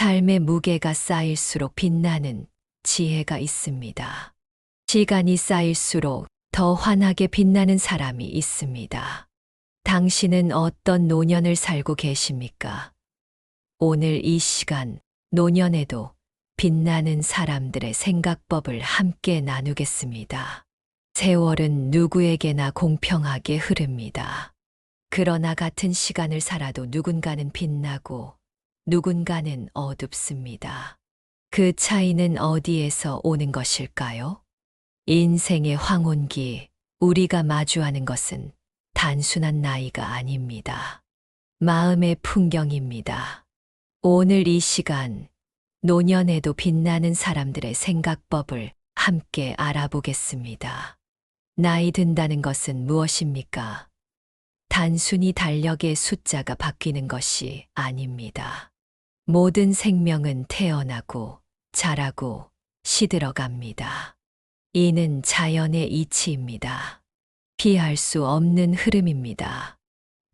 삶의 무게가 쌓일수록 빛나는 지혜가 있습니다. 시간이 쌓일수록 더 환하게 빛나는 사람이 있습니다. 당신은 어떤 노년을 살고 계십니까? 오늘 이 시간, 노년에도 빛나는 사람들의 생각법을 함께 나누겠습니다. 세월은 누구에게나 공평하게 흐릅니다. 그러나 같은 시간을 살아도 누군가는 빛나고 누군가는 어둡습니다. 그 차이는 어디에서 오는 것일까요? 인생의 황혼기, 우리가 마주하는 것은 단순한 나이가 아닙니다. 마음의 풍경입니다. 오늘 이 시간, 노년에도 빛나는 사람들의 생각법을 함께 알아보겠습니다. 나이 든다는 것은 무엇입니까? 단순히 달력의 숫자가 바뀌는 것이 아닙니다. 모든 생명은 태어나고 자라고 시들어갑니다. 이는 자연의 이치입니다. 피할 수 없는 흐름입니다.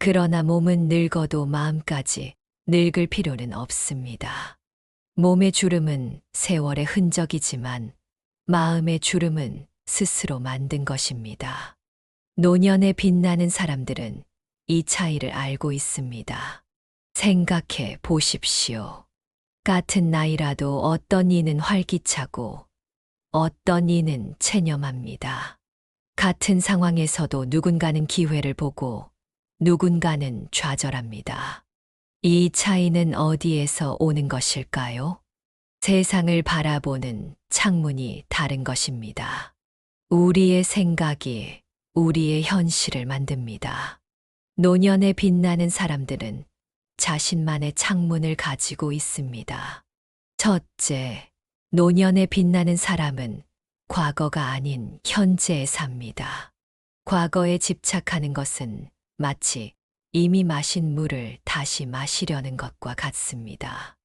그러나 몸은 늙어도 마음까지 늙을 필요는 없습니다. 몸의 주름은 세월의 흔적이지만 마음의 주름은 스스로 만든 것입니다. 노년에 빛나는 사람들은 이 차이를 알고 있습니다. 생각해 보십시오. 같은 나이라도 어떤 이는 활기차고 어떤 이는 체념합니다. 같은 상황에서도 누군가는 기회를 보고 누군가는 좌절합니다. 이 차이는 어디에서 오는 것일까요? 세상을 바라보는 창문이 다른 것입니다. 우리의 생각이 우리의 현실을 만듭니다. 노년에 빛나는 사람들은 자신만의 창문을 가지고 있습니다. 첫째, 노년에 빛나는 사람은 과거가 아닌 현재에 삽니다. 과거에 집착하는 것은 마치 이미 마신 물을 다시 마시려는 것과 같습니다.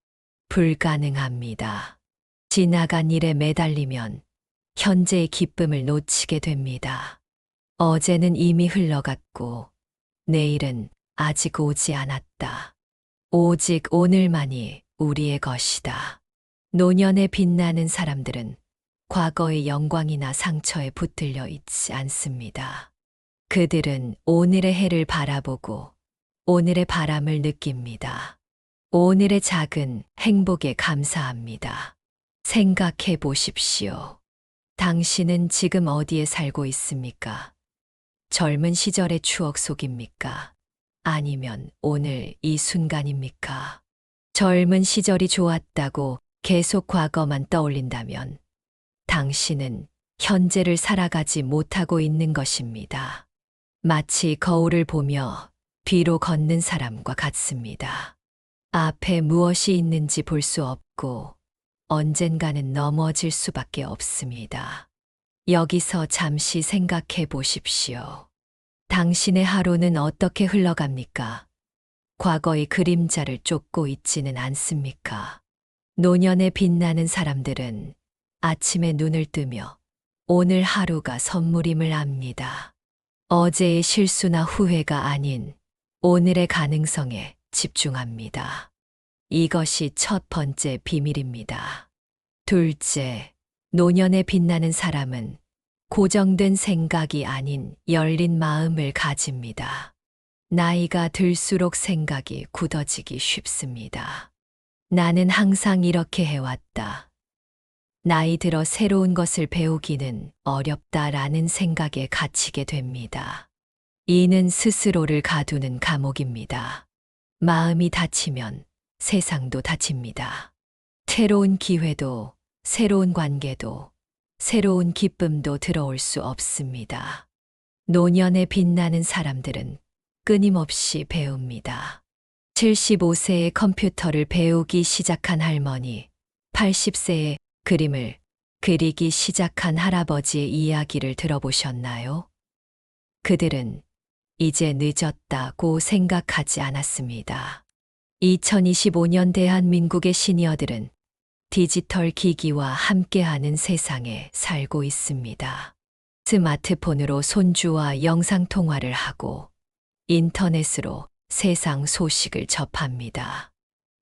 불가능합니다. 지나간 일에 매달리면 현재의 기쁨을 놓치게 됩니다. 어제는 이미 흘러갔고 내일은 아직 오지 않았다. 오직 오늘만이 우리의 것이다. 노년에 빛나는 사람들은 과거의 영광이나 상처에 붙들려 있지 않습니다. 그들은 오늘의 해를 바라보고 오늘의 바람을 느낍니다. 오늘의 작은 행복에 감사합니다. 생각해 보십시오. 당신은 지금 어디에 살고 있습니까? 젊은 시절의 추억 속입니까? 아니면 오늘 이 순간입니까? 젊은 시절이 좋았다고 계속 과거만 떠올린다면 당신은 현재를 살아가지 못하고 있는 것입니다. 마치 거울을 보며 뒤로 걷는 사람과 같습니다. 앞에 무엇이 있는지 볼 수 없고 언젠가는 넘어질 수밖에 없습니다. 여기서 잠시 생각해 보십시오. 당신의 하루는 어떻게 흘러갑니까? 과거의 그림자를 쫓고 있지는 않습니까? 노년에 빛나는 사람들은 아침에 눈을 뜨며 오늘 하루가 선물임을 압니다. 어제의 실수나 후회가 아닌 오늘의 가능성에 집중합니다. 이것이 첫 번째 비밀입니다. 둘째, 노년에 빛나는 사람은 고정된 생각이 아닌 열린 마음을 가집니다. 나이가 들수록 생각이 굳어지기 쉽습니다. 나는 항상 이렇게 해왔다. 나이 들어 새로운 것을 배우기는 어렵다라는 생각에 갇히게 됩니다. 이는 스스로를 가두는 감옥입니다. 마음이 닫히면 세상도 닫힙니다. 새로운 기회도, 새로운 관계도, 새로운 기쁨도 들어올 수 없습니다. 노년에 빛나는 사람들은 끊임없이 배웁니다. 75세에 컴퓨터를 배우기 시작한 할머니, 80세에 그림을 그리기 시작한 할아버지의 이야기를 들어보셨나요? 그들은 이제 늦었다고 생각하지 않았습니다. 2025년 대한민국의 시니어들은 디지털 기기와 함께하는 세상에 살고 있습니다. 스마트폰으로 손주와 영상통화를 하고 인터넷으로 세상 소식을 접합니다.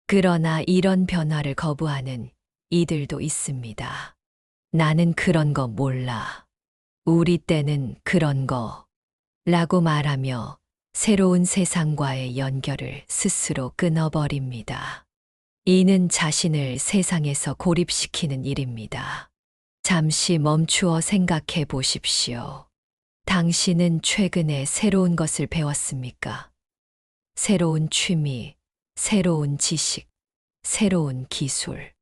그러나 이런 변화를 거부하는 이들도 있습니다. 나는 그런 거 몰라. 우리 때는 그런 거. 라고 말하며 새로운 세상과의 연결을 스스로 끊어버립니다. 이는 자신을 세상에서 고립시키는 일입니다. 잠시 멈추어 생각해 보십시오. 당신은 최근에 새로운 것을 배웠습니까? 새로운 취미, 새로운 지식, 새로운 기술.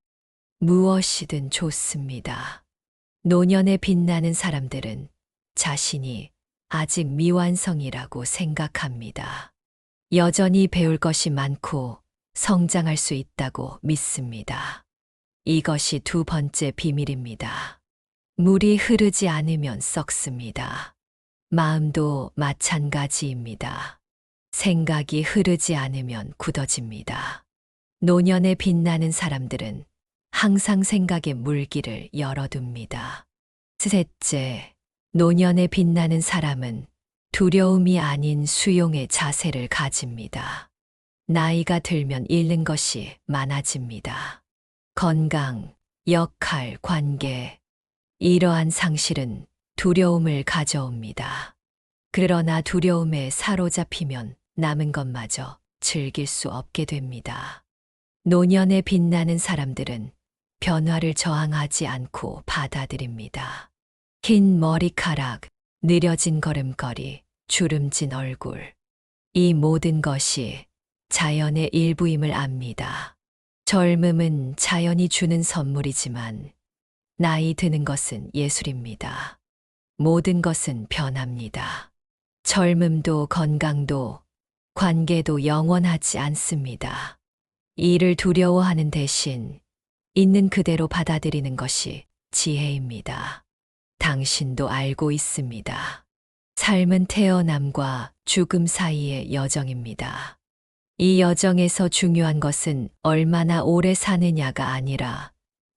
무엇이든 좋습니다. 노년에 빛나는 사람들은 자신이 아직 미완성이라고 생각합니다. 여전히 배울 것이 많고 성장할 수 있다고 믿습니다. 이것이 두 번째 비밀입니다. 물이 흐르지 않으면 썩습니다. 마음도 마찬가지입니다. 생각이 흐르지 않으면 굳어집니다. 노년에 빛나는 사람들은 항상 생각의 물길을 열어둡니다. 셋째, 노년에 빛나는 사람은 두려움이 아닌 수용의 자세를 가집니다. 나이가 들면 잃는 것이 많아집니다. 건강, 역할, 관계. 이러한 상실은 두려움을 가져옵니다. 그러나 두려움에 사로잡히면 남은 것마저 즐길 수 없게 됩니다. 노년에 빛나는 사람들은 변화를 저항하지 않고 받아들입니다. 긴 머리카락, 느려진 걸음걸이, 주름진 얼굴. 이 모든 것이 자연의 일부임을 압니다. 젊음은 자연이 주는 선물이지만 나이 드는 것은 예술입니다. 모든 것은 변합니다. 젊음도 건강도 관계도 영원하지 않습니다. 이를 두려워하는 대신 있는 그대로 받아들이는 것이 지혜입니다. 당신도 알고 있습니다. 삶은 태어남과 죽음 사이의 여정입니다. 이 여정에서 중요한 것은 얼마나 오래 사느냐가 아니라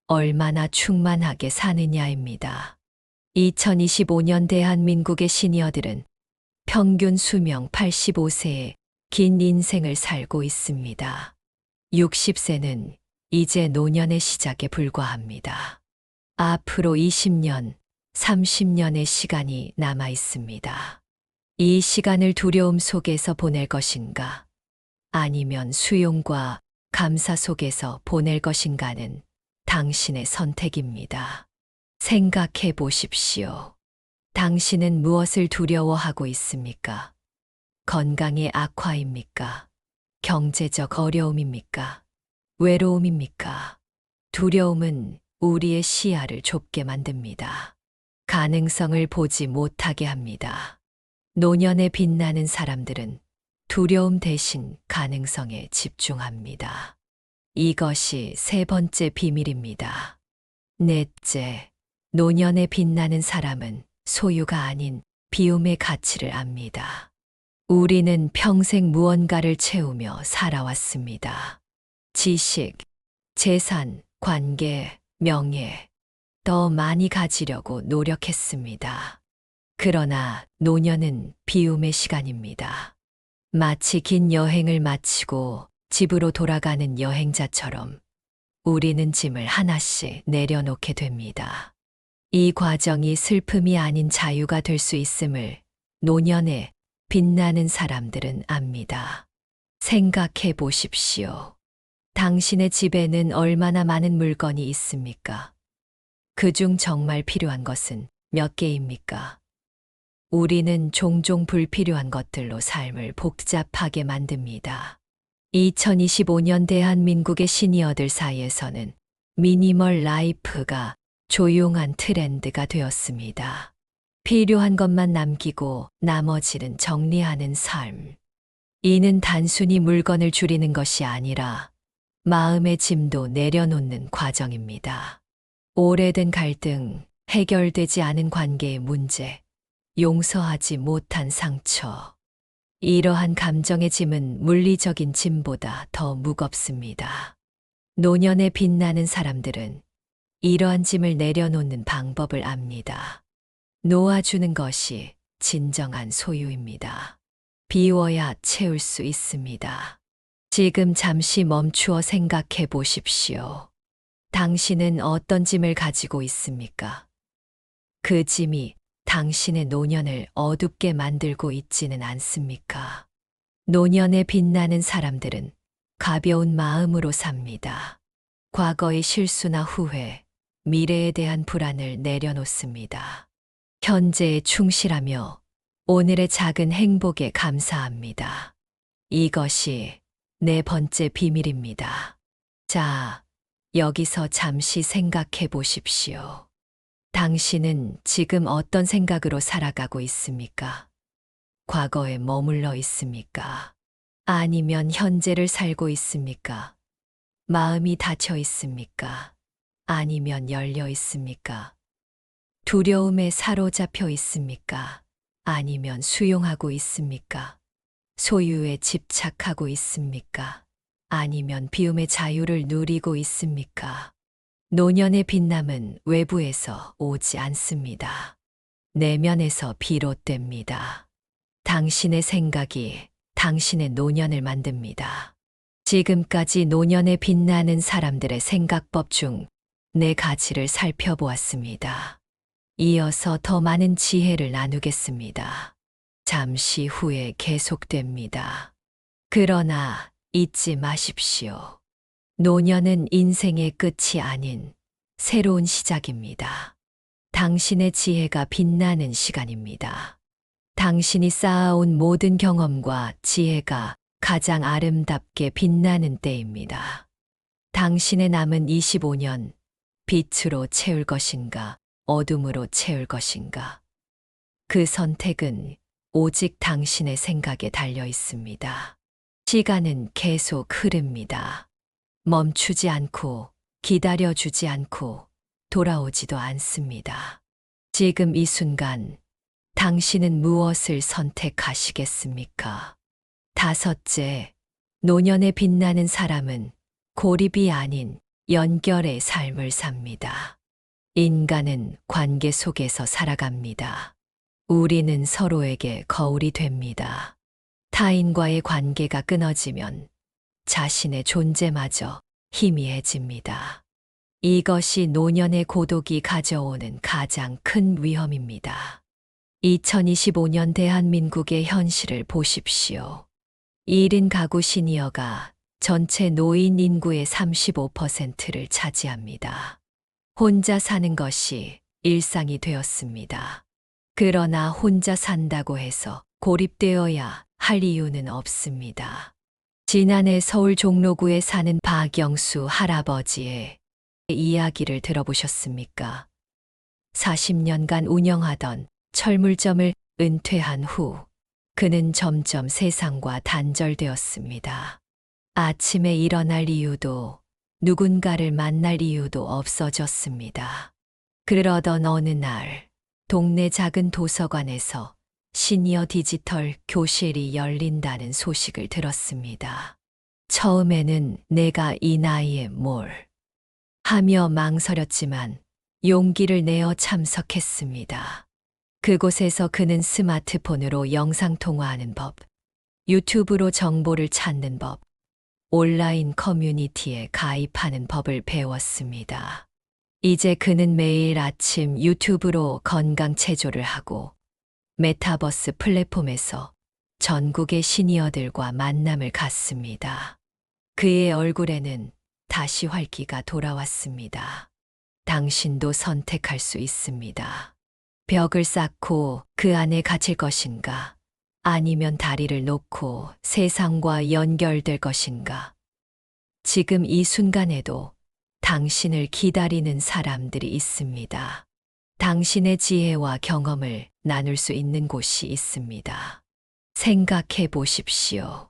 얼마나 충만하게 사느냐입니다. 2025년 대한민국의 시니어들은 평균 수명 85세의 긴 인생을 살고 있습니다. 60세는 이제 노년의 시작에 불과합니다. 앞으로 20년, 30년의 시간이 남아 있습니다. 이 시간을 두려움 속에서 보낼 것인가? 아니면 수용과 감사 속에서 보낼 것인가는 당신의 선택입니다. 생각해 보십시오. 당신은 무엇을 두려워하고 있습니까? 건강의 악화입니까? 경제적 어려움입니까? 외로움입니까? 두려움은 우리의 시야를 좁게 만듭니다. 가능성을 보지 못하게 합니다. 노년에 빛나는 사람들은 두려움 대신 가능성에 집중합니다. 이것이 세 번째 비밀입니다. 넷째, 노년에 빛나는 사람은 소유가 아닌 비움의 가치를 압니다. 우리는 평생 무언가를 채우며 살아왔습니다. 지식, 재산, 관계, 명예, 더 많이 가지려고 노력했습니다. 그러나 노년은 비움의 시간입니다. 마치 긴 여행을 마치고 집으로 돌아가는 여행자처럼 우리는 짐을 하나씩 내려놓게 됩니다. 이 과정이 슬픔이 아닌 자유가 될 수 있음을 노년에 빛나는 사람들은 압니다. 생각해 보십시오. 당신의 집에는 얼마나 많은 물건이 있습니까? 그중 정말 필요한 것은 몇 개입니까? 우리는 종종 불필요한 것들로 삶을 복잡하게 만듭니다. 2025년 대한민국의 시니어들 사이에서는 미니멀 라이프가 조용한 트렌드가 되었습니다. 필요한 것만 남기고 나머지는 정리하는 삶. 이는 단순히 물건을 줄이는 것이 아니라 마음의 짐도 내려놓는 과정입니다. 오래된 갈등, 해결되지 않은 관계의 문제, 용서하지 못한 상처. 이러한 감정의 짐은 물리적인 짐보다 더 무겁습니다. 노년에 빛나는 사람들은 이러한 짐을 내려놓는 방법을 압니다. 놓아주는 것이 진정한 소유입니다. 비워야 채울 수 있습니다. 지금 잠시 멈추어 생각해 보십시오. 당신은 어떤 짐을 가지고 있습니까? 그 짐이 당신의 노년을 어둡게 만들고 있지는 않습니까? 노년에 빛나는 사람들은 가벼운 마음으로 삽니다. 과거의 실수나 후회, 미래에 대한 불안을 내려놓습니다. 현재에 충실하며 오늘의 작은 행복에 감사합니다. 이것이 네 번째 비밀입니다. 자, 여기서 잠시 생각해 보십시오. 당신은 지금 어떤 생각으로 살아가고 있습니까? 과거에 머물러 있습니까? 아니면 현재를 살고 있습니까? 마음이 닫혀 있습니까? 아니면 열려 있습니까? 두려움에 사로잡혀 있습니까? 아니면 수용하고 있습니까? 소유에 집착하고 있습니까? 아니면 비움의 자유를 누리고 있습니까? 노년의 빛남은 외부에서 오지 않습니다. 내면에서 비롯됩니다. 당신의 생각이 당신의 노년을 만듭니다. 지금까지 노년에 빛나는 사람들의 생각법 중 네 가지를 살펴보았습니다. 이어서 더 많은 지혜를 나누겠습니다. 잠시 후에 계속됩니다. 그러나 잊지 마십시오. 노년은 인생의 끝이 아닌 새로운 시작입니다. 당신의 지혜가 빛나는 시간입니다. 당신이 쌓아온 모든 경험과 지혜가 가장 아름답게 빛나는 때입니다. 당신의 남은 25년, 빛으로 채울 것인가, 어둠으로 채울 것인가. 그 선택은 오직 당신의 생각에 달려 있습니다. 시간은 계속 흐릅니다. 멈추지 않고, 기다려주지 않고, 돌아오지도 않습니다. 지금 이 순간, 당신은 무엇을 선택하시겠습니까? 다섯째, 노년에 빛나는 사람은 고립이 아닌 연결의 삶을 삽니다. 인간은 관계 속에서 살아갑니다. 우리는 서로에게 거울이 됩니다. 타인과의 관계가 끊어지면 자신의 존재마저 희미해집니다. 이것이 노년의 고독이 가져오는 가장 큰 위험입니다. 2025년 대한민국의 현실을 보십시오. 1인 가구 시니어가 전체 노인 인구의 35%를 차지합니다. 혼자 사는 것이 일상이 되었습니다. 그러나 혼자 산다고 해서 고립되어야 할 이유는 없습니다. 지난해 서울 종로구에 사는 박영수 할아버지의 이야기를 들어보셨습니까? 40년간 운영하던 철물점을 은퇴한 후 그는 점점 세상과 단절되었습니다. 아침에 일어날 이유도 누군가를 만날 이유도 없어졌습니다. 그러던 어느 날 동네 작은 도서관에서 시니어 디지털 교실이 열린다는 소식을 들었습니다. 처음에는 내가 이 나이에 뭘 하며 망설였지만 용기를 내어 참석했습니다. 그곳에서 그는 스마트폰으로 영상통화하는 법, 유튜브로 정보를 찾는 법, 온라인 커뮤니티에 가입하는 법을 배웠습니다. 이제 그는 매일 아침 유튜브로 건강 체조를 하고 메타버스 플랫폼에서 전국의 시니어들과 만남을 갖습니다. 그의 얼굴에는 다시 활기가 돌아왔습니다. 당신도 선택할 수 있습니다. 벽을 쌓고 그 안에 갇힐 것인가? 아니면 다리를 놓고 세상과 연결될 것인가? 지금 이 순간에도 당신을 기다리는 사람들이 있습니다. 당신의 지혜와 경험을 나눌 수 있는 곳이 있습니다. 생각해 보십시오.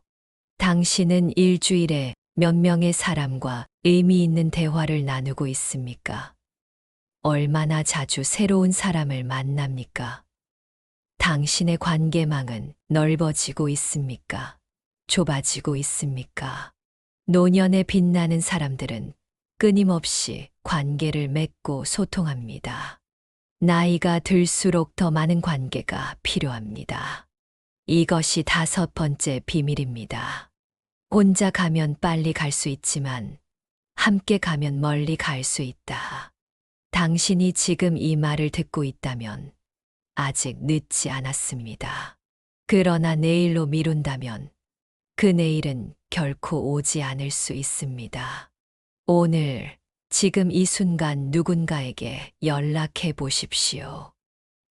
당신은 일주일에 몇 명의 사람과 의미 있는 대화를 나누고 있습니까? 얼마나 자주 새로운 사람을 만납니까? 당신의 관계망은 넓어지고 있습니까? 좁아지고 있습니까? 노년에 빛나는 사람들은 끊임없이 관계를 맺고 소통합니다. 나이가 들수록 더 많은 관계가 필요합니다. 이것이 다섯 번째 비밀입니다. 혼자 가면 빨리 갈 수 있지만 함께 가면 멀리 갈 수 있다. 당신이 지금 이 말을 듣고 있다면 아직 늦지 않았습니다. 그러나 내일로 미룬다면 그 내일은 결코 오지 않을 수 있습니다. 오늘, 지금 이 순간 누군가에게 연락해 보십시오.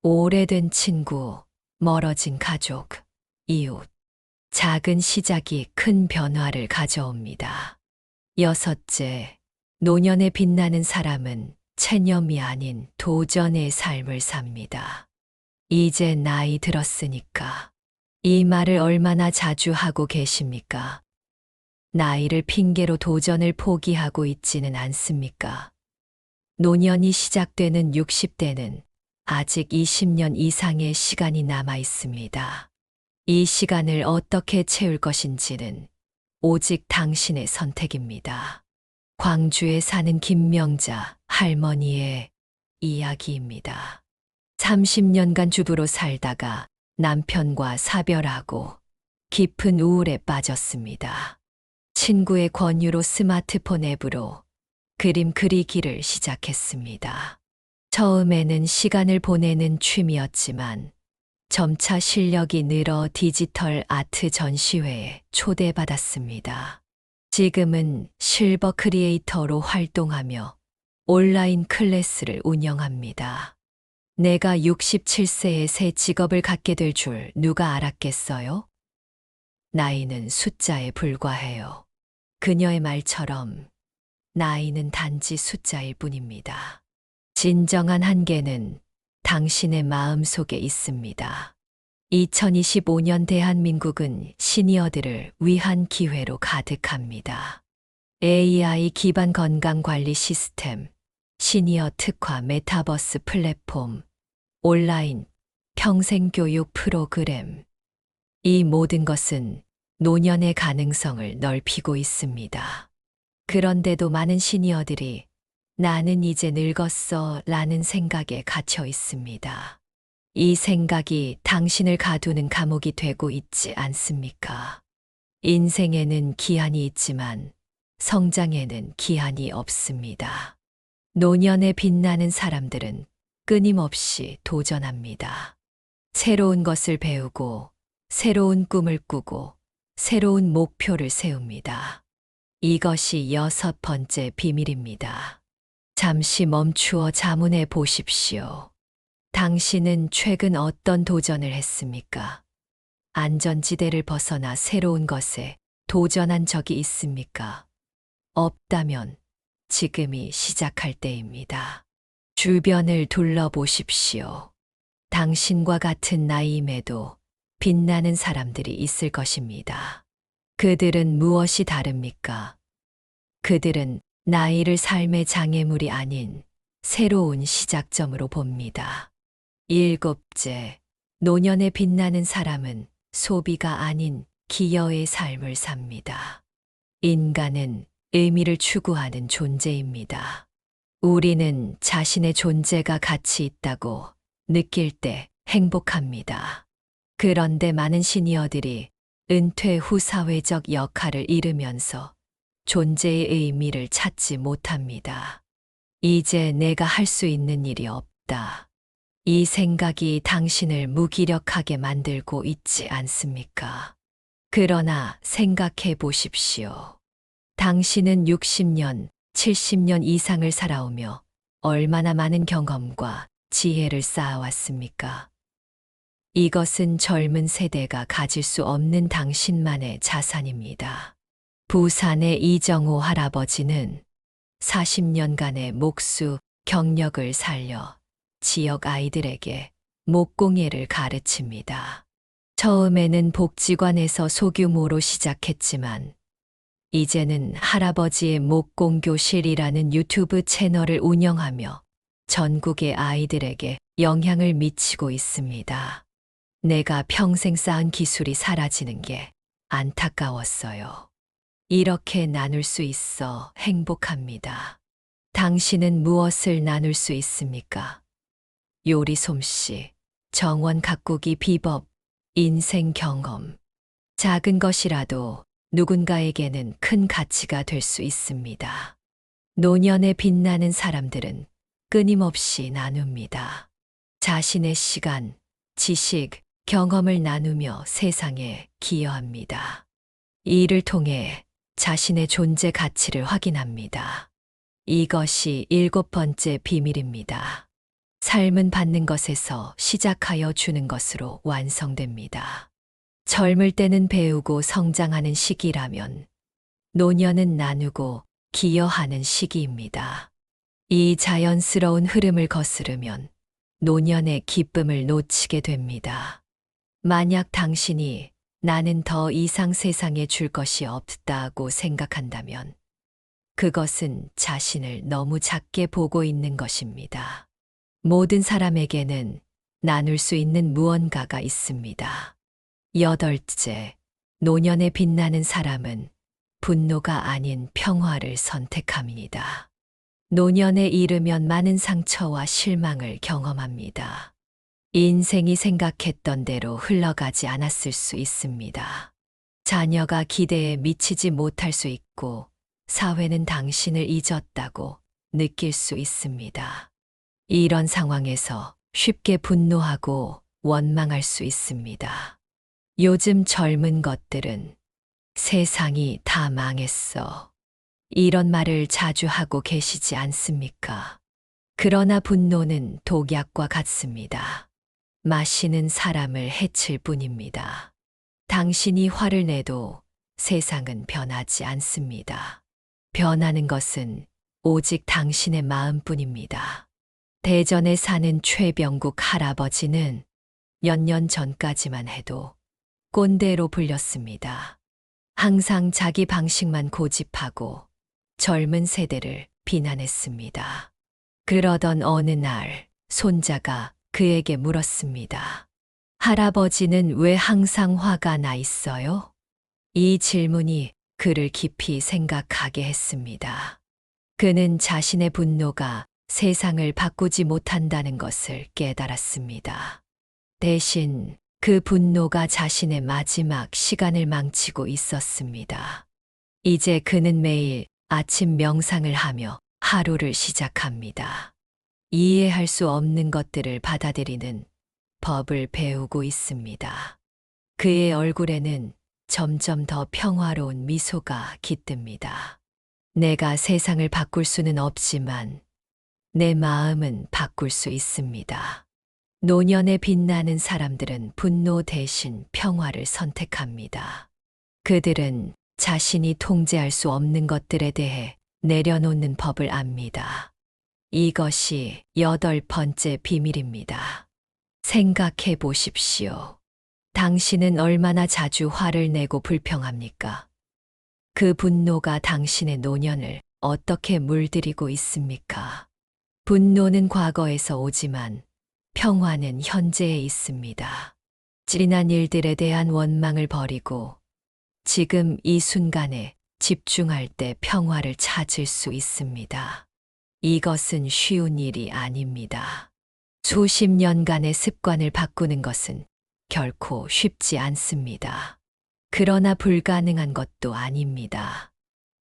오래된 친구, 멀어진 가족, 이웃. 작은 시작이 큰 변화를 가져옵니다. 여섯째, 노년에 빛나는 사람은 체념이 아닌 도전의 삶을 삽니다. 이제 나이 들었으니까. 이 말을 얼마나 자주 하고 계십니까? 나이를 핑계로 도전을 포기하고 있지는 않습니까? 노년이 시작되는 60대는 아직 20년 이상의 시간이 남아 있습니다. 이 시간을 어떻게 채울 것인지는 오직 당신의 선택입니다. 광주에 사는 김명자 할머니의 이야기입니다. 30년간 주부로 살다가 남편과 사별하고 깊은 우울에 빠졌습니다. 친구의 권유로 스마트폰 앱으로 그림 그리기를 시작했습니다. 처음에는 시간을 보내는 취미였지만 점차 실력이 늘어 디지털 아트 전시회에 초대받았습니다. 지금은 실버 크리에이터로 활동하며 온라인 클래스를 운영합니다. 내가 67세에 새 직업을 갖게 될 줄 누가 알았겠어요? 나이는 숫자에 불과해요. 그녀의 말처럼 나이는 단지 숫자일 뿐입니다. 진정한 한계는 당신의 마음 속에 있습니다. 2025년 대한민국은 시니어들을 위한 기회로 가득합니다. AI 기반 건강관리 시스템, 시니어 특화 메타버스 플랫폼, 온라인 평생교육 프로그램. 이 모든 것은 노년의 가능성을 넓히고 있습니다. 그런데도 많은 시니어들이 나는 이제 늙었어 라는 생각에 갇혀 있습니다. 이 생각이 당신을 가두는 감옥이 되고 있지 않습니까? 인생에는 기한이 있지만 성장에는 기한이 없습니다. 노년에 빛나는 사람들은 끊임없이 도전합니다. 새로운 것을 배우고 새로운 꿈을 꾸고 새로운 목표를 세웁니다. 이것이 여섯 번째 비밀입니다. 잠시 멈추어 자문해 보십시오. 당신은 최근 어떤 도전을 했습니까? 안전지대를 벗어나 새로운 것에 도전한 적이 있습니까? 없다면 지금이 시작할 때입니다. 주변을 둘러보십시오. 당신과 같은 나이임에도 빛나는 사람들이 있을 것입니다. 그들은 무엇이 다릅니까? 그들은 나이를 삶의 장애물이 아닌 새로운 시작점으로 봅니다. 일곱째, 노년에 빛나는 사람은 소비가 아닌 기여의 삶을 삽니다. 인간은 의미를 추구하는 존재입니다. 우리는 자신의 존재가 가치 있다고 느낄 때 행복합니다. 그런데 많은 시니어들이 은퇴 후 사회적 역할을 잃으면서 존재의 의미를 찾지 못합니다. 이제 내가 할 수 있는 일이 없다. 이 생각이 당신을 무기력하게 만들고 있지 않습니까? 그러나 생각해 보십시오. 당신은 60년, 70년 이상을 살아오며 얼마나 많은 경험과 지혜를 쌓아왔습니까? 이것은 젊은 세대가 가질 수 없는 당신만의 자산입니다. 부산의 이정호 할아버지는 40년간의 목수 경력을 살려 지역 아이들에게 목공예를 가르칩니다. 처음에는 복지관에서 소규모로 시작했지만 이제는 할아버지의 목공교실이라는 유튜브 채널을 운영하며 전국의 아이들에게 영향을 미치고 있습니다. 내가 평생 쌓은 기술이 사라지는 게 안타까웠어요. 이렇게 나눌 수 있어 행복합니다. 당신은 무엇을 나눌 수 있습니까? 요리 솜씨, 정원 가꾸기 비법, 인생 경험. 작은 것이라도 누군가에게는 큰 가치가 될 수 있습니다. 노년에 빛나는 사람들은 끊임없이 나눕니다. 자신의 시간, 지식, 경험을 나누며 세상에 기여합니다. 이 일을 통해 자신의 존재 가치를 확인합니다. 이것이 7번째 비밀입니다. 삶은 받는 것에서 시작하여 주는 것으로 완성됩니다. 젊을 때는 배우고 성장하는 시기라면 노년은 나누고 기여하는 시기입니다. 이 자연스러운 흐름을 거스르면 노년의 기쁨을 놓치게 됩니다. 만약 당신이 나는 더 이상 세상에 줄 것이 없다고 생각한다면 그것은 자신을 너무 작게 보고 있는 것입니다. 모든 사람에게는 나눌 수 있는 무언가가 있습니다. 8째, 노년에 빛나는 사람은 분노가 아닌 평화를 선택합니다. 노년에 이르면 많은 상처와 실망을 경험합니다. 인생이 생각했던 대로 흘러가지 않았을 수 있습니다. 자녀가 기대에 미치지 못할 수 있고, 사회는 당신을 잊었다고 느낄 수 있습니다. 이런 상황에서 쉽게 분노하고 원망할 수 있습니다. 요즘 젊은 것들은 세상이 다 망했어. 이런 말을 자주 하고 계시지 않습니까? 그러나 분노는 독약과 같습니다. 마시는 사람을 해칠 뿐입니다. 당신이 화를 내도 세상은 변하지 않습니다. 변하는 것은 오직 당신의 마음뿐입니다. 대전에 사는 최병국 할아버지는 몇 년 전까지만 해도 꼰대로 불렸습니다. 항상 자기 방식만 고집하고 젊은 세대를 비난했습니다. 그러던 어느 날 손자가 그에게 물었습니다. 할아버지는 왜 항상 화가 나 있어요? 이 질문이 그를 깊이 생각하게 했습니다. 그는 자신의 분노가 세상을 바꾸지 못한다는 것을 깨달았습니다. 대신 그 분노가 자신의 마지막 시간을 망치고 있었습니다. 이제 그는 매일 아침 명상을 하며 하루를 시작합니다. 이해할 수 없는 것들을 받아들이는 법을 배우고 있습니다. 그의 얼굴에는 점점 더 평화로운 미소가 깃듭니다. 내가 세상을 바꿀 수는 없지만 내 마음은 바꿀 수 있습니다. 노년에 빛나는 사람들은 분노 대신 평화를 선택합니다. 그들은 자신이 통제할 수 없는 것들에 대해 내려놓는 법을 압니다. 이것이 8번째 비밀입니다. 생각해 보십시오. 당신은 얼마나 자주 화를 내고 불평합니까? 그 분노가 당신의 노년을 어떻게 물들이고 있습니까? 분노는 과거에서 오지만 평화는 현재에 있습니다. 지난 일들에 대한 원망을 버리고 지금 이 순간에 집중할 때 평화를 찾을 수 있습니다. 이것은 쉬운 일이 아닙니다. 수십 년간의 습관을 바꾸는 것은 결코 쉽지 않습니다. 그러나 불가능한 것도 아닙니다.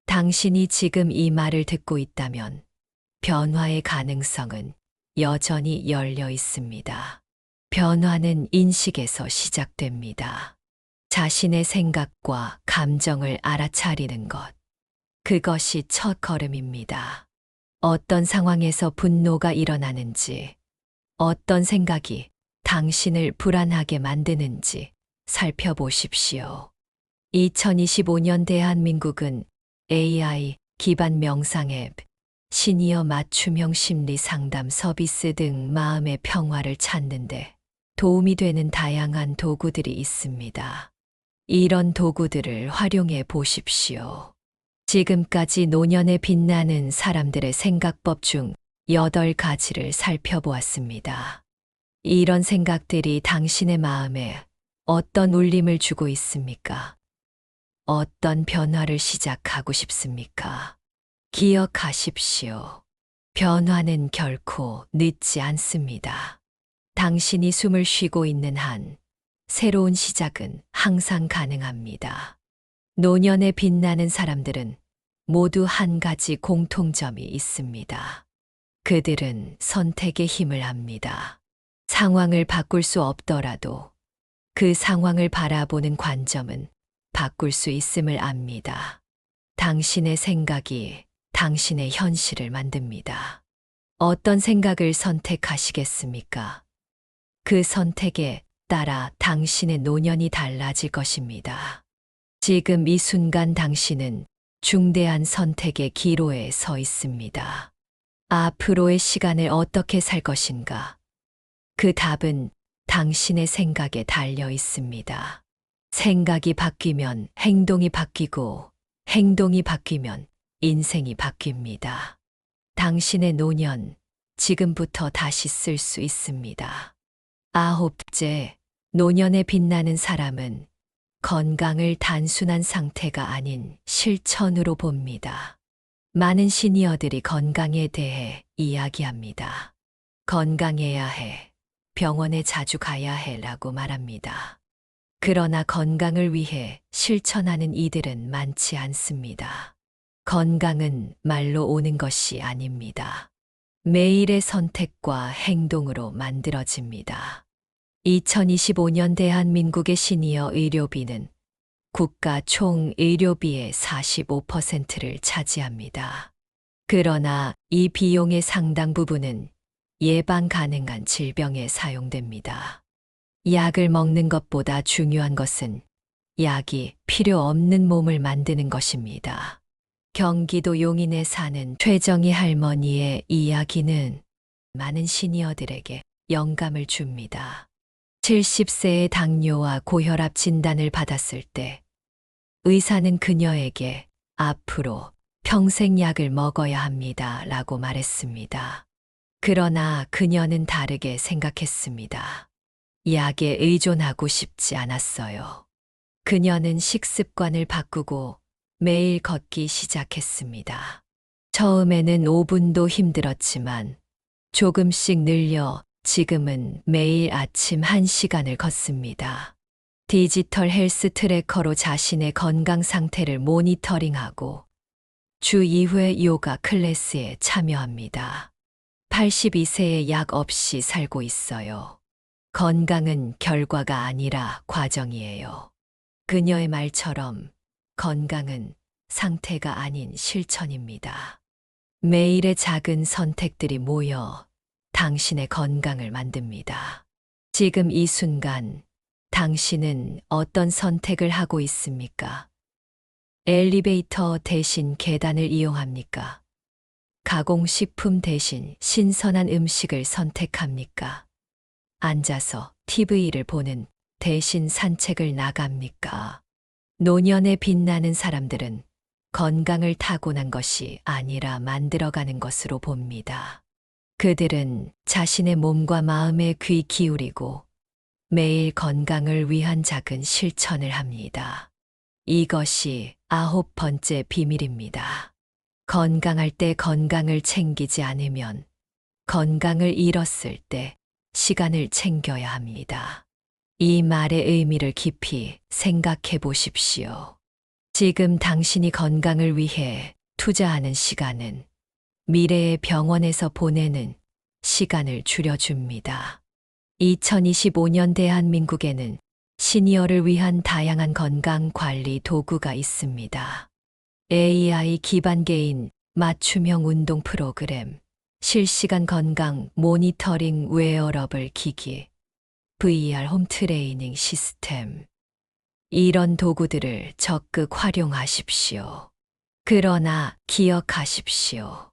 당신이 지금 이 말을 듣고 있다면 변화의 가능성은 여전히 열려 있습니다. 변화는 인식에서 시작됩니다. 자신의 생각과 감정을 알아차리는 것. 그것이 첫 걸음입니다. 어떤 상황에서 분노가 일어나는지, 어떤 생각이 당신을 불안하게 만드는지 살펴보십시오. 2025년 대한민국은 AI 기반 명상 앱, 시니어 맞춤형 심리 상담 서비스 등 마음의 평화를 찾는데 도움이 되는 다양한 도구들이 있습니다. 이런 도구들을 활용해 보십시오. 지금까지 노년에 빛나는 사람들의 생각법 중 8가지를 살펴보았습니다. 이런 생각들이 당신의 마음에 어떤 울림을 주고 있습니까? 어떤 변화를 시작하고 싶습니까? 기억하십시오. 변화는 결코 늦지 않습니다. 당신이 숨을 쉬고 있는 한 새로운 시작은 항상 가능합니다. 노년에 빛나는 사람들은 모두 한 가지 공통점이 있습니다. 그들은 선택의 힘을 압니다. 상황을 바꿀 수 없더라도 그 상황을 바라보는 관점은 바꿀 수 있음을 압니다. 당신의 생각이 당신의 현실을 만듭니다. 어떤 생각을 선택하시겠습니까? 그 선택에 따라 당신의 노년이 달라질 것입니다. 지금 이 순간 당신은 중대한 선택의 기로에 서 있습니다. 앞으로의 시간을 어떻게 살 것인가? 그 답은 당신의 생각에 달려 있습니다. 생각이 바뀌면 행동이 바뀌고, 행동이 바뀌면 인생이 바뀝니다. 당신의 노년, 지금부터 다시 쓸 수 있습니다. 아홉째, 노년에 빛나는 사람은 건강을 단순한 상태가 아닌 실천으로 봅니다. 많은 시니어들이 건강에 대해 이야기합니다. 건강해야 해. 병원에 자주 가야 해 라고 말합니다. 그러나 건강을 위해 실천하는 이들은 많지 않습니다. 건강은 말로 오는 것이 아닙니다. 매일의 선택과 행동으로 만들어집니다. 2025년 대한민국의 시니어 의료비는 국가 총 의료비의 45%를 차지합니다. 그러나 이 비용의 상당 부분은 예방 가능한 질병에 사용됩니다. 약을 먹는 것보다 중요한 것은 약이 필요 없는 몸을 만드는 것입니다. 경기도 용인에 사는 최정희 할머니의 이야기는 많은 시니어들에게 영감을 줍니다. 70세의 당뇨와 고혈압 진단을 받았을 때 의사는 그녀에게 앞으로 평생 약을 먹어야 합니다 라고 말했습니다. 그러나 그녀는 다르게 생각했습니다. 약에 의존하고 싶지 않았어요. 그녀는 식습관을 바꾸고 매일 걷기 시작했습니다. 처음에는 5분도 힘들었지만 조금씩 늘려 지금은 매일 아침 1시간을 걷습니다. 디지털 헬스 트래커로 자신의 건강 상태를 모니터링하고 주 2회 요가 클래스에 참여합니다. 82세에 약 없이 살고 있어요. 건강은 결과가 아니라 과정이에요. 그녀의 말처럼 건강은 상태가 아닌 실천입니다. 매일의 작은 선택들이 모여 당신의 건강을 만듭니다. 지금 이 순간 당신은 어떤 선택을 하고 있습니까? 엘리베이터 대신 계단을 이용합니까? 가공식품 대신 신선한 음식을 선택합니까? 앉아서 TV를 보는 대신 산책을 나갑니까? 노년에 빛나는 사람들은 건강을 타고난 것이 아니라 만들어가는 것으로 봅니다. 그들은 자신의 몸과 마음에 귀 기울이고 매일 건강을 위한 작은 실천을 합니다. 이것이 9번째 비밀입니다. 건강할 때 건강을 챙기지 않으면 건강을 잃었을 때 시간을 챙겨야 합니다. 이 말의 의미를 깊이 생각해 보십시오. 지금 당신이 건강을 위해 투자하는 시간은 미래의 병원에서 보내는 시간을 줄여줍니다. 2025년 대한민국에는 시니어를 위한 다양한 건강 관리 도구가 있습니다. AI 기반 개인 맞춤형 운동 프로그램, 실시간 건강 모니터링 웨어러블 기기, VR 홈 트레이닝 시스템. 이런 도구들을 적극 활용하십시오. 그러나 기억하십시오.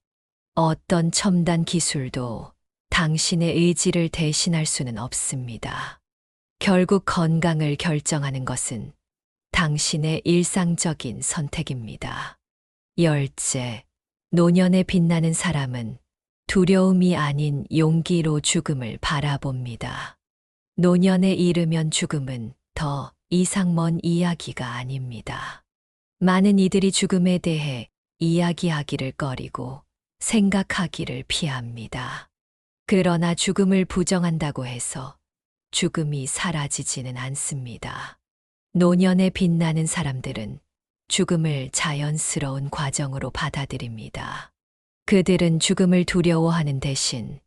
어떤 첨단 기술도 당신의 의지를 대신할 수는 없습니다. 결국 건강을 결정하는 것은 당신의 일상적인 선택입니다. 열째, 노년에 빛나는 사람은 두려움이 아닌 용기로 죽음을 바라봅니다. 노년에 이르면 죽음은 더 이상 먼 이야기가 아닙니다. 많은 이들이 죽음에 대해 이야기하기를 꺼리고 생각하기를 피합니다. 그러나 죽음을 부정한다고 해서 죽음이 사라지지는 않습니다. 노년에 빛나는 사람들은 죽음을 자연스러운 과정으로 받아들입니다. 그들은 죽음을 두려워하는 대신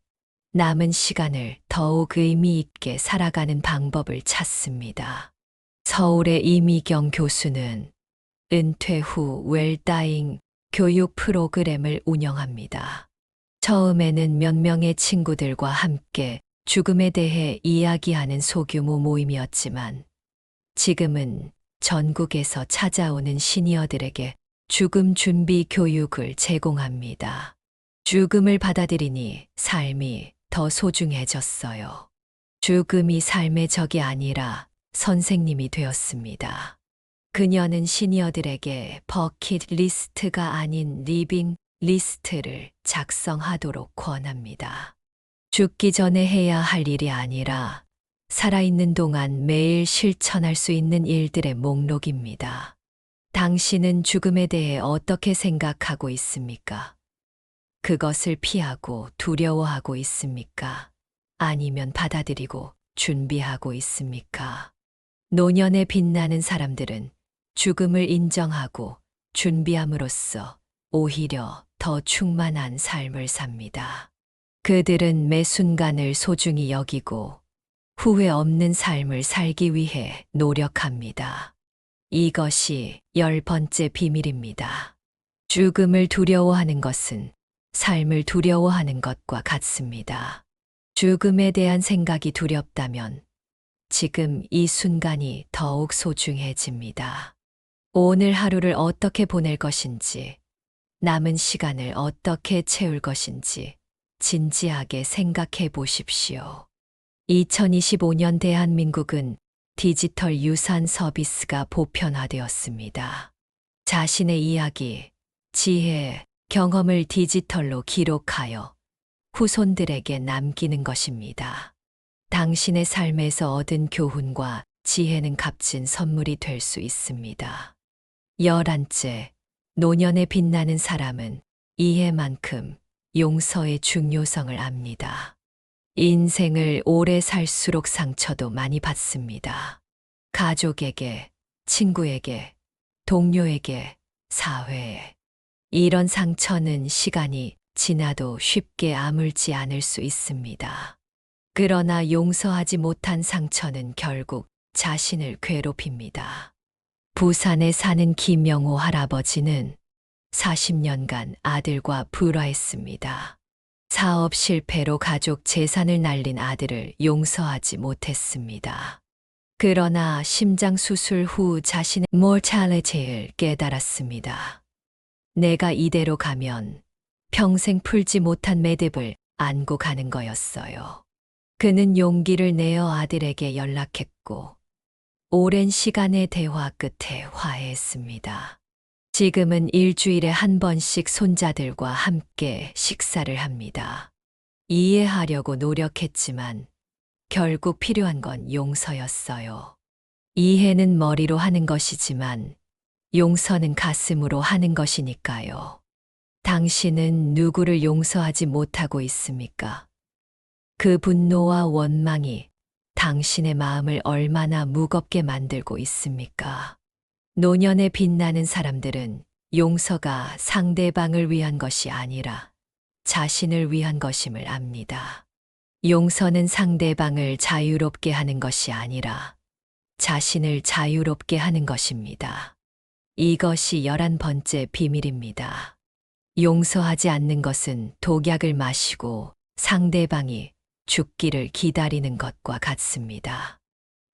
남은 시간을 더욱 의미 있게 살아가는 방법을 찾습니다. 서울의 이미경 교수는 은퇴 후 웰다잉 교육 프로그램을 운영합니다. 처음에는 몇 명의 친구들과 함께 죽음에 대해 이야기하는 소규모 모임이었지만 지금은 전국에서 찾아오는 시니어들에게 죽음 준비 교육을 제공합니다. 죽음을 받아들이니 삶이 더 소중해졌어요. 죽음이 삶의 적이 아니라 선생님이 되었습니다. 그녀는 시니어들에게 버킷 리스트가 아닌 리빙 리스트를 작성하도록 권합니다. 죽기 전에 해야 할 일이 아니라 살아있는 동안 매일 실천할 수 있는 일들의 목록입니다. 당신은 죽음에 대해 어떻게 생각하고 있습니까? 그것을 피하고 두려워하고 있습니까? 아니면 받아들이고 준비하고 있습니까? 노년에 빛나는 사람들은 죽음을 인정하고 준비함으로써 오히려 더 충만한 삶을 삽니다. 그들은 매 순간을 소중히 여기고 후회 없는 삶을 살기 위해 노력합니다. 이것이 10번째 비밀입니다. 죽음을 두려워하는 것은 삶을 두려워하는 것과 같습니다. 죽음에 대한 생각이 두렵다면 지금 이 순간이 더욱 소중해집니다. 오늘 하루를 어떻게 보낼 것인지, 남은 시간을 어떻게 채울 것인지 진지하게 생각해 보십시오. 2025년 대한민국은 디지털 유산 서비스가 보편화되었습니다. 자신의 이야기, 지혜, 경험을 디지털로 기록하여 후손들에게 남기는 것입니다. 당신의 삶에서 얻은 교훈과 지혜는 값진 선물이 될 수 있습니다. 11째, 노년에 빛나는 사람은 이해만큼 용서의 중요성을 압니다. 인생을 오래 살수록 상처도 많이 받습니다. 가족에게, 친구에게, 동료에게, 사회에. 이런 상처는 시간이 지나도 쉽게 아물지 않을 수 있습니다. 그러나 용서하지 못한 상처는 결국 자신을 괴롭힙니다. 부산에 사는 김영호 할아버지는 40년간 아들과 불화했습니다. 사업 실패로 가족 재산을 날린 아들을 용서하지 못했습니다. 그러나 심장 수술 후 자신의 mortality를 깨달았습니다. 내가 이대로 가면 평생 풀지 못한 매듭을 안고 가는 거였어요. 그는 용기를 내어 아들에게 연락했고 오랜 시간의 대화 끝에 화해했습니다. 지금은 일주일에 한 번씩 손자들과 함께 식사를 합니다. 이해하려고 노력했지만 결국 필요한 건 용서였어요. 이해는 머리로 하는 것이지만 용서는 가슴으로 하는 것이니까요. 당신은 누구를 용서하지 못하고 있습니까? 그 분노와 원망이 당신의 마음을 얼마나 무겁게 만들고 있습니까? 노년에 빛나는 사람들은 용서가 상대방을 위한 것이 아니라 자신을 위한 것임을 압니다. 용서는 상대방을 자유롭게 하는 것이 아니라 자신을 자유롭게 하는 것입니다. 이것이 11번째 비밀입니다. 용서하지 않는 것은 독약을 마시고 상대방이 죽기를 기다리는 것과 같습니다.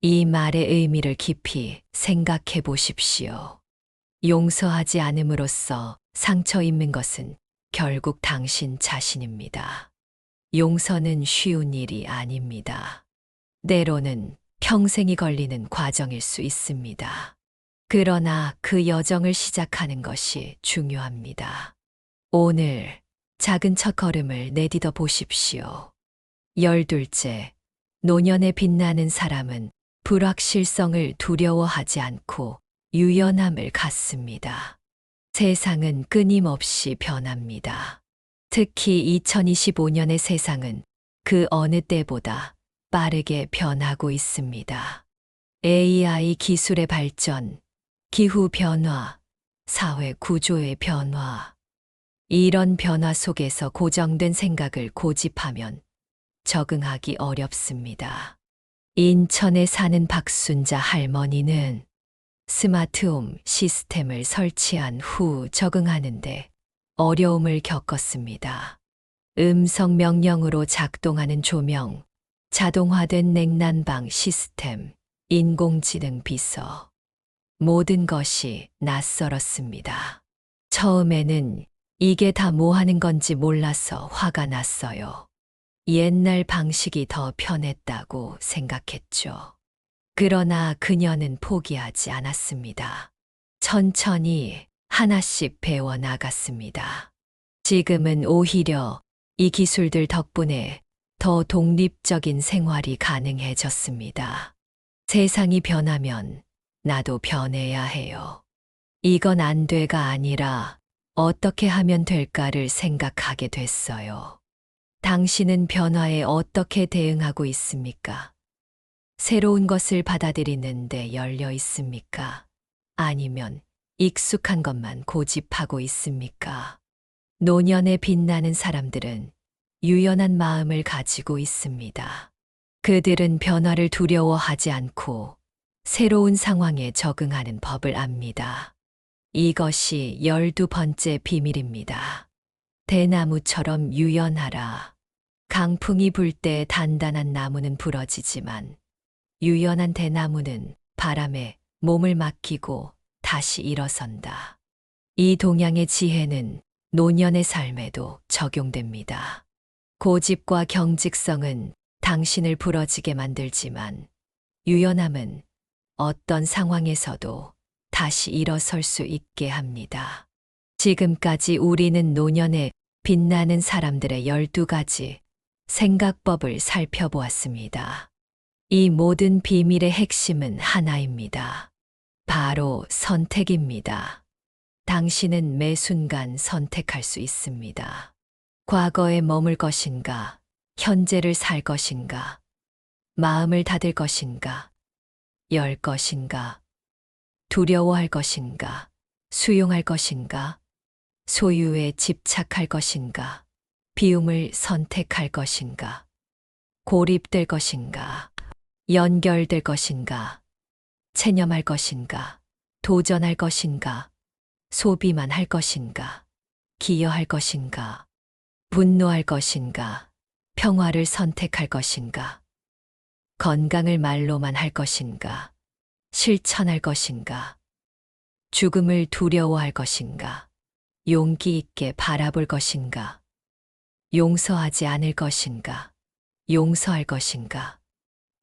이 말의 의미를 깊이 생각해 보십시오. 용서하지 않음으로써 상처 입는 것은 결국 당신 자신입니다. 용서는 쉬운 일이 아닙니다. 때로는 평생이 걸리는 과정일 수 있습니다. 그러나 그 여정을 시작하는 것이 중요합니다. 오늘 작은 첫걸음을 내딛어 보십시오. 12째, 노년에 빛나는 사람은 불확실성을 두려워하지 않고 유연함을 갖습니다. 세상은 끊임없이 변합니다. 특히 2025년의 세상은 그 어느 때보다 빠르게 변하고 있습니다. AI 기술의 발전, 기후 변화, 사회 구조의 변화. 이런 변화 속에서 고정된 생각을 고집하면 적응하기 어렵습니다. 인천에 사는 박순자 할머니는 스마트홈 시스템을 설치한 후 적응하는데 어려움을 겪었습니다. 음성 명령으로 작동하는 조명, 자동화된 냉난방 시스템, 인공지능 비서. 모든 것이 낯설었습니다. 처음에는 이게 다 뭐 하는 건지 몰라서 화가 났어요. 옛날 방식이 더 편했다고 생각했죠. 그러나 그녀는 포기하지 않았습니다. 천천히 하나씩 배워 나갔습니다. 지금은 오히려 이 기술들 덕분에 더 독립적인 생활이 가능해졌습니다. 세상이 변하면 나도 변해야 해요. 이건 안 돼가 아니라 어떻게 하면 될까를 생각하게 됐어요. 당신은 변화에 어떻게 대응하고 있습니까? 새로운 것을 받아들이는데 열려 있습니까? 아니면 익숙한 것만 고집하고 있습니까? 노년에 빛나는 사람들은 유연한 마음을 가지고 있습니다. 그들은 변화를 두려워하지 않고 새로운 상황에 적응하는 법을 압니다. 이것이 12번째 비밀입니다. 대나무처럼 유연하라. 강풍이 불 때 단단한 나무는 부러지지만 유연한 대나무는 바람에 몸을 맡기고 다시 일어선다. 이 동양의 지혜는 노년의 삶에도 적용됩니다. 고집과 경직성은 당신을 부러지게 만들지만 유연함은 어떤 상황에서도 다시 일어설 수 있게 합니다. 지금까지 우리는 노년에 빛나는 사람들의 12가지 생각법을 살펴보았습니다. 이 모든 비밀의 핵심은 하나입니다. 바로 선택입니다. 당신은 매 순간 선택할 수 있습니다. 과거에 머물 것인가, 현재를 살 것인가, 마음을 닫을 것인가, 열 것인가, 두려워할 것인가, 수용할 것인가, 소유에 집착할 것인가, 비움을 선택할 것인가, 고립될 것인가, 연결될 것인가, 체념할 것인가, 도전할 것인가, 소비만 할 것인가, 기여할 것인가, 분노할 것인가, 평화를 선택할 것인가, 건강을 말로만 할 것인가, 실천할 것인가, 죽음을 두려워할 것인가, 용기 있게 바라볼 것인가, 용서하지 않을 것인가, 용서할 것인가,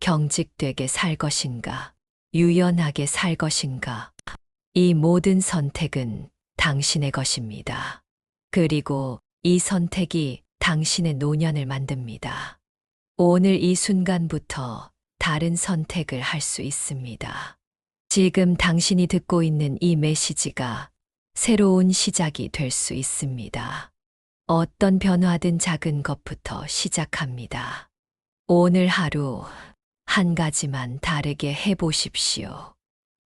경직되게 살 것인가, 유연하게 살 것인가. 이 모든 선택은 당신의 것입니다. 그리고 이 선택이 당신의 노년을 만듭니다. 오늘 이 순간부터 다른 선택을 할 수 있습니다. 지금 당신이 듣고 있는 이 메시지가 새로운 시작이 될 수 있습니다. 어떤 변화든 작은 것부터 시작합니다. 오늘 하루 한 가지만 다르게 해보십시오.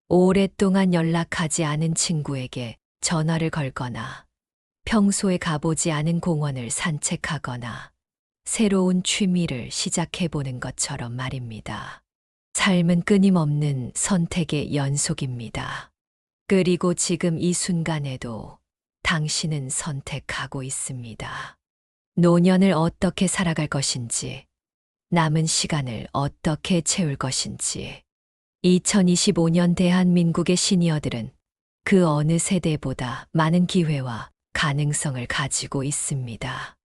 오랫동안 연락하지 않은 친구에게 전화를 걸거나, 평소에 가보지 않은 공원을 산책하거나, 새로운 취미를 시작해보는 것처럼 말입니다. 삶은 끊임없는 선택의 연속입니다. 그리고 지금 이 순간에도 당신은 선택하고 있습니다. 노년을 어떻게 살아갈 것인지, 남은 시간을 어떻게 채울 것인지. 2025년 대한민국의 시니어들은 그 어느 세대보다 많은 기회와 가능성을 가지고 있습니다.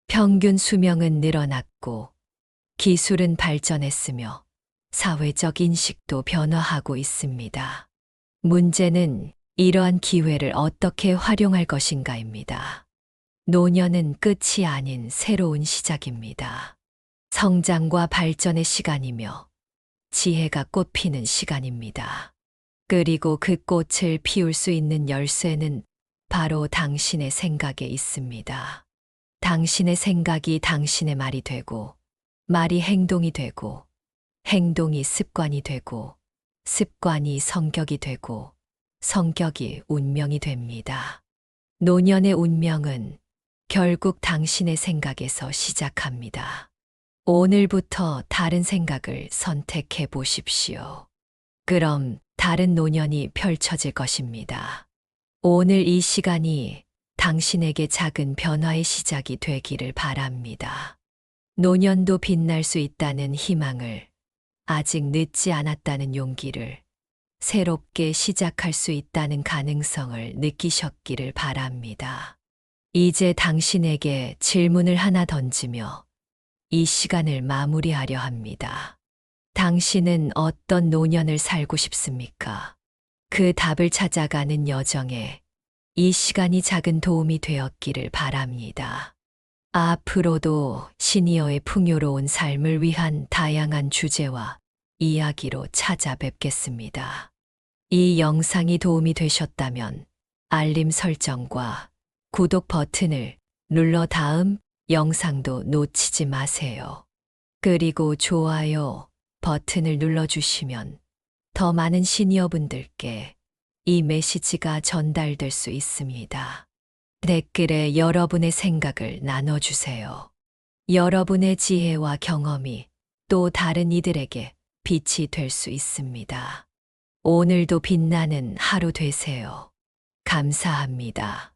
평균 수명은 늘어났고, 기술은 발전했으며, 사회적 인식도 변화하고 있습니다. 문제는 이러한 기회를 어떻게 활용할 것인가입니다. 노년은 끝이 아닌 새로운 시작입니다. 성장과 발전의 시간이며 지혜가 꽃피는 시간입니다. 그리고 그 꽃을 피울 수 있는 열쇠는 바로 당신의 생각에 있습니다. 당신의 생각이 당신의 말이 되고, 말이 행동이 되고, 행동이 습관이 되고, 습관이 성격이 되고, 성격이 운명이 됩니다. 노년의 운명은 결국 당신의 생각에서 시작합니다. 오늘부터 다른 생각을 선택해 보십시오. 그럼 다른 노년이 펼쳐질 것입니다. 오늘 이 시간이 당신에게 작은 변화의 시작이 되기를 바랍니다. 노년도 빛날 수 있다는 희망을, 아직 늦지 않았다는 용기를, 새롭게 시작할 수 있다는 가능성을 느끼셨기를 바랍니다. 이제 당신에게 질문을 하나 던지며 이 시간을 마무리하려 합니다. 당신은 어떤 노년을 살고 싶습니까? 그 답을 찾아가는 여정에 이 시간이 작은 도움이 되었기를 바랍니다. 앞으로도 시니어의 풍요로운 삶을 위한 다양한 주제와 이야기로 찾아뵙겠습니다. 이 영상이 도움이 되셨다면 알림 설정과 구독 버튼을 눌러 다음 영상도 놓치지 마세요. 그리고 좋아요 버튼을 눌러주시면 더 많은 시니어분들께 이 메시지가 전달될 수 있습니다. 댓글에 여러분의 생각을 나눠주세요. 여러분의 지혜와 경험이 또 다른 이들에게 빛이 될 수 있습니다. 오늘도 빛나는 하루 되세요. 감사합니다.